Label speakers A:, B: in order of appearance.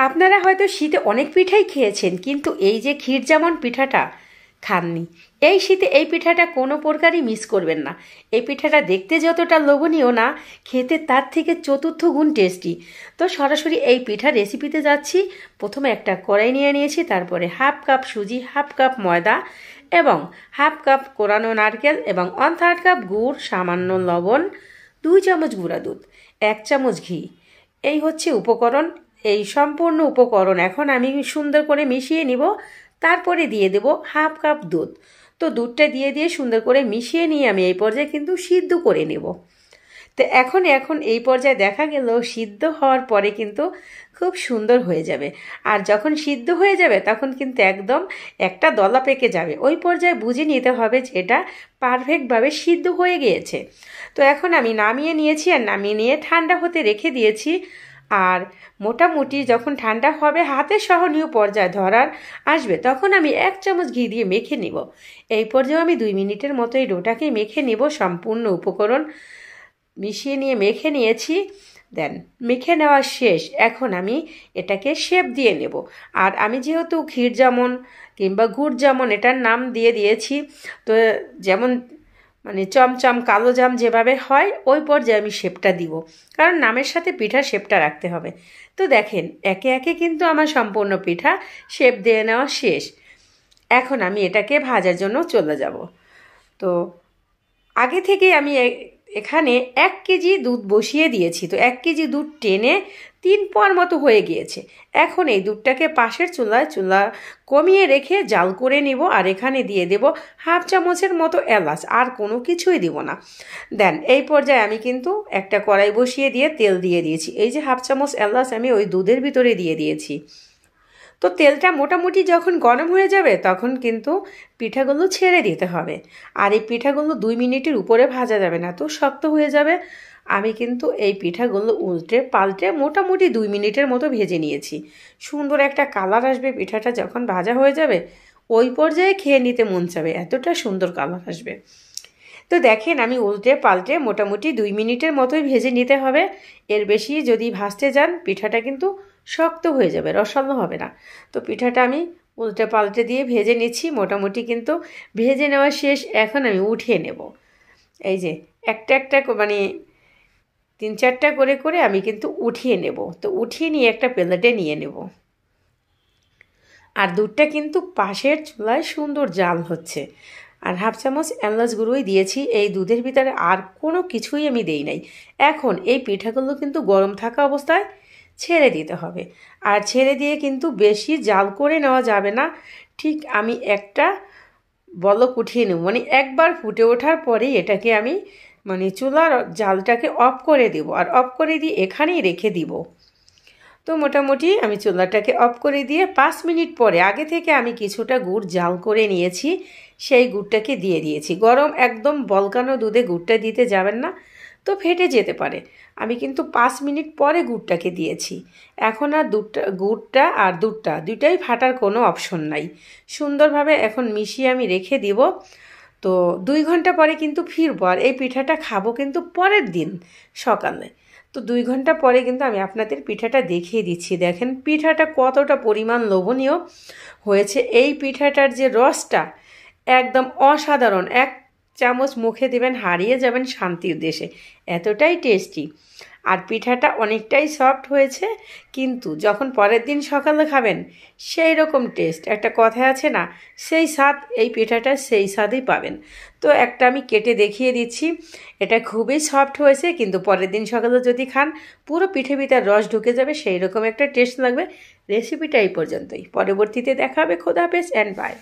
A: আপনারা হয়তো শীতে অনেক পিঠাই খেয়েছেন, কিন্তু এই যে ক্ষীরজামন পিঠাটা খাননি। এই শীতে এই পিঠাটা কোনো প্রকারই মিস করবেন না। এই পিঠাটা দেখতে যতটা লোভনীয় না, খেতে তার থেকে চতুর্থ গুণ টেস্টি। তো সরাসরি এই পিঠা রেসিপিতে যাচ্ছি। প্রথমে একটা কড়াই নিয়ে নিয়েছি, তারপরে হাফ কাপ সুজি, হাফ কাপ ময়দা এবং হাফ কাপ কোরানো নারকেল এবং 1/3 কাপ গুড়, সামান্য লবণ, 2 চামচ গুঁড়া দুধ, 1 চামচ ঘি। এই হচ্ছে উপকরণ। এই সম্পূর্ণ উপকরণ এখন আমি সুন্দর করে মিশিয়ে নিব। তারপরে দিয়ে দেব হাফ কাপ দুধ। তো দুধটা দিয়ে সুন্দর করে মিশিয়ে নিয়ে আমি এই পর্যায়ে কিন্তু সিদ্ধ করে নেব। তো এখন এই পর্যায়ে দেখা গেল সিদ্ধ হওয়ার পরে কিন্তু খুব সুন্দর হয়ে যাবে। আর যখন সিদ্ধ হয়ে যাবে তখন কিন্তু একদম একটা দলা পেকে যাবে। ওই পর্যায়ে বুঝে নিতে হবে যে এটা পারফেক্টভাবে সিদ্ধ হয়ে গিয়েছে। তো এখন আমি নামিয়ে নিয়েছি, আর নামিয়ে নিয়ে ঠান্ডা হতে রেখে দিয়েছি। আর মোটামুটি যখন ঠান্ডা হবে, হাতে সহনীয় পর্যায়ে ধরার আসবে, তখন আমি 1 চামচ ঘি দিয়ে মেখে নিব। এই পর্যায়ে আমি 2 মিনিটের মতো এই ডোটাকে মেখে নিব। সম্পূর্ণ উপকরণ মিশিয়ে নিয়ে মেখে নিয়েছি। দেন মেখে নেওয়া শেষ। এখন আমি এটাকে শেপ দিয়ে নেব। আর আমি যেহেতু ক্ষীরজামন কিংবা গুড়জামন এটার নাম দিয়ে দিয়েছি, তো যেমন মানে চমচম কালো জাম যেভাবে হয় ওই পর্যায়ে আমি শেপটা দিব, কারণ নামের সাথে পিঠার শেপটা রাখতে হবে। তো দেখেন একে একে কিন্তু আমার সম্পূর্ণ পিঠা শেপ দিয়ে নেওয়া শেষ। এখন আমি এটাকে ভাজার জন্য চলে যাব। তো আগে থেকে আমি এখানে 1 কেজি দুধ বসিয়ে দিয়েছি। তো 1 কেজি দুধ টেনে 3 পোয়ার মতো হয়ে গিয়েছে। এখন এই দুধটাকে পাশের চুলা কমিয়ে রেখে জাল করে নিব। আর এখানে দিয়ে দেব হাফ চামচের মতো এলাচ, আর কোনো কিছুই দিব না। দেন এই পর্যায়ে আমি কিন্তু একটা কড়াই বসিয়ে দিয়ে তেল দিয়ে দিয়েছি। এই যে হাফ চামচ এলাচ আমি ওই দুধের ভিতরে দিয়ে দিয়েছি। তো তেলটা মোটামুটি যখন গরম হয়ে যাবে তখন কিন্তু পিঠাগুলো ছেড়ে দিতে হবে। আর এই পিঠাগুলো 2 মিনিটের উপরে ভাজা যাবে না, তো শক্ত হয়ে যাবে। আমি কিন্তু এই পিঠাগুলো উল্টে পাল্টে মোটামুটি 2 মিনিটের মতো ভেজে নিয়েছি। সুন্দর একটা কালার আসবে পিঠাটা যখন ভাজা হয়ে যাবে, ওই পর্যায়ে খেয়ে নিতে মন চাবে, এতটা সুন্দর কালার আসবে। তো দেখেন আমি উল্টে পাল্টে মোটামুটি 2 মিনিটের মতোই ভেজে নিতে হবে। এর বেশি যদি ভাজতে যান পিঠাটা কিন্তু শক্ত হয়ে যাবে, রসালো হবে না। তো পিঠাটা আমি উল্টে পাল্টে দিয়ে ভেজে নিচ্ছি। মোটামুটি কিন্তু ভেজে নেওয়া শেষ। এখন আমি উঠিয়ে নেব। এই যে একটা মানে 3-4টা করে আমি কিন্তু উঠিয়ে নেব। তো উঠিয়ে নিয়ে একটা প্লেটে নিয়ে নেব। আর দুধটা কিন্তু পাশের চুলায় সুন্দর জাল হচ্ছে। আর হাফ চামচ এলাচ গুঁড়োই দিয়েছি এই দুধের ভিতরে, আর কোনো কিছুই আমি দেই নাই। এখন এই পিঠাগুলো কিন্তু গরম থাকা অবস্থায় ছেড়ে দিতে হবে। আর ছেড়ে দিয়ে কিন্তু বেশি জাল করে নেওয়া যাবে না। ঠিক আমি একটা বলক উঠিয়ে নেব, মানে একবার ফুটে ওঠার পরেই এটাকে আমি মানে চুলার জালটাকে অফ করে দেব। আর অফ করে দিয়ে এখানেই রেখে দিব। তো মোটামুটি আমি চুলাটাকে অফ করে দিয়ে 5 মিনিট পরে আগে থেকে আমি কিছুটা গুড় জাল করে নিয়েছি, সেই গুড়টাকে দিয়ে দিয়েছি। গরম একদম বলকানো দুধে গুড়টা দিতে যাবেন না, তো ফেটে যেতে পারে। আমি কিন্তু 5 মিনিট পরে গুড়টাকে দিয়েছি। এখন আর গুড়টা আর দুধটা দুইটাই ফাটার কোনো অপশন নাই। সুন্দরভাবে এখন মিশিয়ে আমি রেখে দিব। তো 2 ঘন্টা পরে কিন্তু ফিরবো, আর এই পিঠাটা খাবো কিন্তু পরের দিন সকালে। তো 2 ঘন্টা পরে কিন্তু আমি আপনাদের পিঠাটা দেখিয়ে দিচ্ছি। দেখেন পিঠাটা কতটা পরিমাণ লোভনীয় হয়েছে। এই পিঠাটার যে রসটা একদম অসাধারণ। 1 চামচ মুখে দেবেন, হারিয়ে যাবেন শান্তির দেশে, এতটাই টেস্টি। আর পিঠাটা অনেকটাই সফট হয়েছে, কিন্তু যখন পরের দিন সকালে খাবেন সেই রকম টেস্ট। একটা কথা আছে না, সেই স্বাদ এই পিঠাটা সেই স্বাদই পাবেন। তো একটা আমি কেটে দেখিয়ে দিচ্ছি। এটা খুবই সফট হয়েছে, কিন্তু পরের দিন সকালে যদি খান পুরো পিঠে ভিতর রস ঢুকে যাবে, সেই রকম একটা টেস্ট লাগবে। রেসিপিটা এই পর্যন্তই। পরবর্তীতে দেখা হবে। খোদা হাফেজ অ্যান্ড বাই।